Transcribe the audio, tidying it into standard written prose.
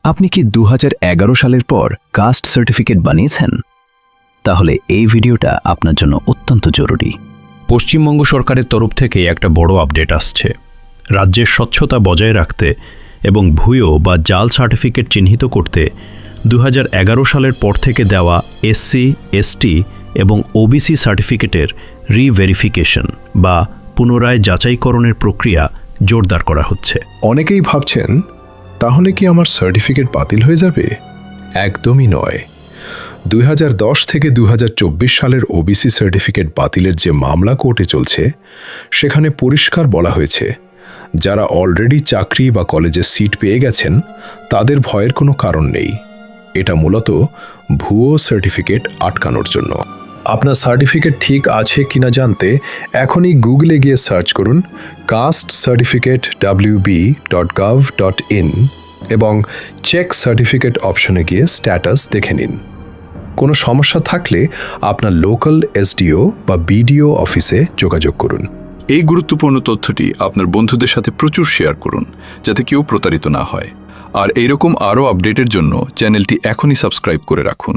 আপনি কি 2011 সালের পর কাস্ট সার্টিফিকেট বানিয়েছেন? তাহলে এই ভিডিওটা আপনার জন্য অত্যন্ত জরুরি। পশ্চিমবঙ্গ সরকারের তরফ থেকে একটা বড় আপডেট আসছে। রাজ্যের স্বচ্ছতা বজায় রাখতে এবং ভুয়ো বা জাল সার্টিফিকেট চিহ্নিত করতে 2011 সালের পর থেকে দেওয়া এসসি, এসটি এবং ওবিসি সার্টিফিকেটের রিভেরিফিকেশন বা পুনরায় যাচাইকরণের প্রক্রিয়া জোরদার করা হচ্ছে। অনেকেই ভাবছেন, তাহলে কি আমার সার্টিফিকেট বাতিল হয়ে যাবে? একদমই নয়। 2010 থেকে 2024 সালের ওবিসি সার্টিফিকেট বাতিলের যে মামলা কোর্টে চলছে, সেখানে পরিষ্কার বলা হয়েছে, যারা অলরেডি চাকরি বা কলেজে সিট পেয়ে গেছেন তাদের ভয়ের কোনো কারণ নেই। এটা মূলত ভুয়ো সার্টিফিকেট আটকানোর জন্য। আপনার সার্টিফিকেট ঠিক আছে কিনা জানতে এখনই গুগলে গিয়ে সার্চ করুন castcertificatewb.gov.in এবং চেক সার্টিফিকেট অপশনে গিয়ে স্ট্যাটাস দেখে নিন। কোনো সমস্যা থাকলে আপনার লোকাল এসডিও বা বিডিও অফিসে যোগাযোগ করুন। এই গুরুত্বপূর্ণ তথ্যটি আপনার বন্ধুদের সাথে প্রচুর শেয়ার করুন, যাতে কেউ প্রতারিত না হয়। আর এইরকম আরও আপডেটের জন্য চ্যানেলটি এখনই সাবস্ক্রাইব করে রাখুন।